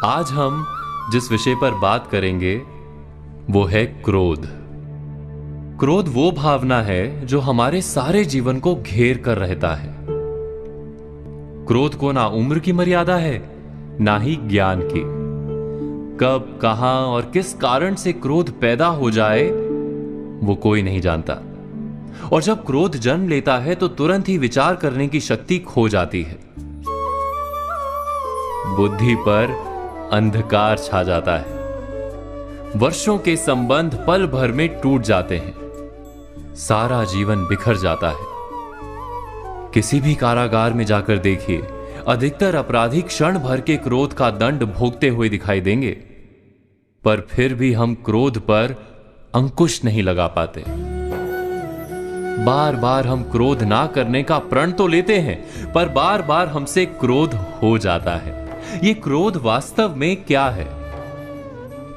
आज हम जिस विषय पर बात करेंगे वो है क्रोध। क्रोध वो भावना है जो हमारे सारे जीवन को घेर कर रहता है। क्रोध को ना उम्र की मर्यादा है, ना ही ज्ञान की। कब, कहां और किस कारण से क्रोध पैदा हो जाए वो कोई नहीं जानता। और जब क्रोध जन्म लेता है तो तुरंत ही विचार करने की शक्ति खो जाती है। बुद्धि पर अंधकार छा जाता है। वर्षों के संबंध पल भर में टूट जाते हैं। सारा जीवन बिखर जाता है। किसी भी कारागार में जाकर देखिए, अधिकतर अपराधी क्षण भर के क्रोध का दंड भोगते हुए दिखाई देंगे, पर फिर भी हम क्रोध पर अंकुश नहीं लगा पाते। बार बार हम क्रोध ना करने का प्रण तो लेते हैं, पर बार बार हमसे क्रोध हो जाता है। ये क्रोध वास्तव में क्या है,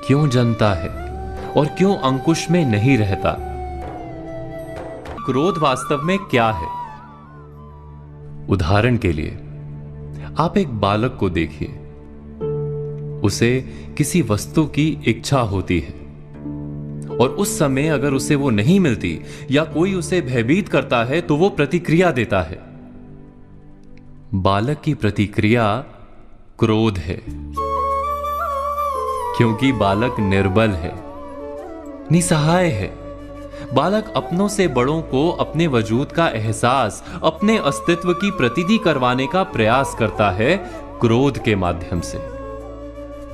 क्यों जन्मता है और क्यों अंकुश में नहीं रहता? क्रोध वास्तव में क्या है? उदाहरण के लिए आप एक बालक को देखिए। उसे किसी वस्तु की इच्छा होती है और उस समय अगर उसे वो नहीं मिलती या कोई उसे भयभीत करता है तो वो प्रतिक्रिया देता है। बालक की प्रतिक्रिया क्रोध है, क्योंकि बालक निर्बल है, निसहाय है। बालक अपनों से बड़ों को अपने वजूद का एहसास, अपने अस्तित्व की प्रतीति करवाने का प्रयास करता है क्रोध के माध्यम से।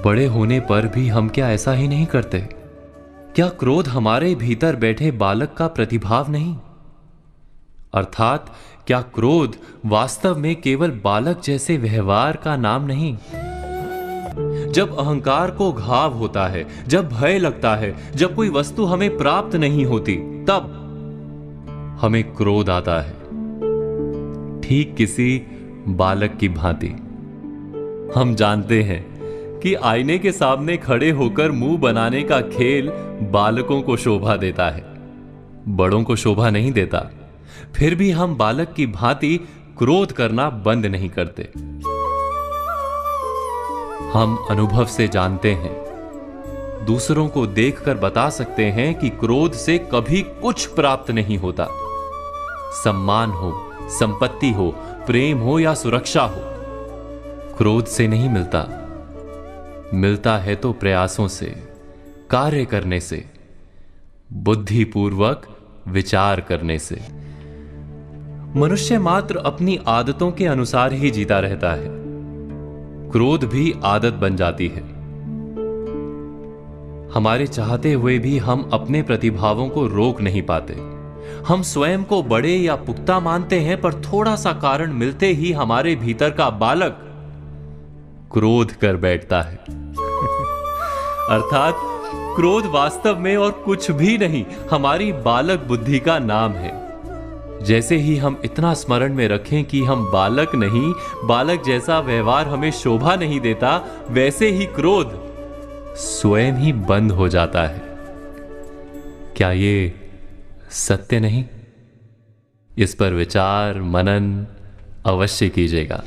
बड़े होने पर भी हम क्या ऐसा ही नहीं करते? क्या क्रोध हमारे भीतर बैठे बालक का प्रतिभाव नहीं? अर्थात क्या क्रोध वास्तव में केवल बालक जैसे व्यवहार का नाम नहीं? जब अहंकार को घाव होता है, जब भय लगता है, जब कोई वस्तु हमें प्राप्त नहीं होती, तब हमें क्रोध आता है, ठीक किसी बालक की भांति। हम जानते हैं कि आईने के सामने खड़े होकर मुंह बनाने का खेल बालकों को शोभा देता है, बड़ों को शोभा नहीं देता। फिर भी हम बालक की भांति क्रोध करना बंद नहीं करते। हम अनुभव से जानते हैं, दूसरों को देखकर बता सकते हैं कि क्रोध से कभी कुछ प्राप्त नहीं होता। सम्मान हो, संपत्ति हो, प्रेम हो या सुरक्षा हो, क्रोध से नहीं मिलता। मिलता है तो प्रयासों से, कार्य करने से, बुद्धिपूर्वक विचार करने से। मनुष्य मात्र अपनी आदतों के अनुसार ही जीता रहता है। क्रोध भी आदत बन जाती है। हमारे चाहते हुए भी हम अपने प्रतिभावों को रोक नहीं पाते। हम स्वयं को बड़े या पुख्ता मानते हैं, पर थोड़ा सा कारण मिलते ही हमारे भीतर का बालक क्रोध कर बैठता है। अर्थात क्रोध वास्तव में और कुछ भी नहीं, हमारी बालक बुद्धि का नाम है। जैसे ही हम इतना स्मरण में रखें कि हम बालक नहीं, बालक जैसा व्यवहार हमें शोभा नहीं देता, वैसे ही क्रोध स्वयं ही बंद हो जाता है। क्या ये सत्य नहीं? इस पर विचार मनन अवश्य कीजिएगा।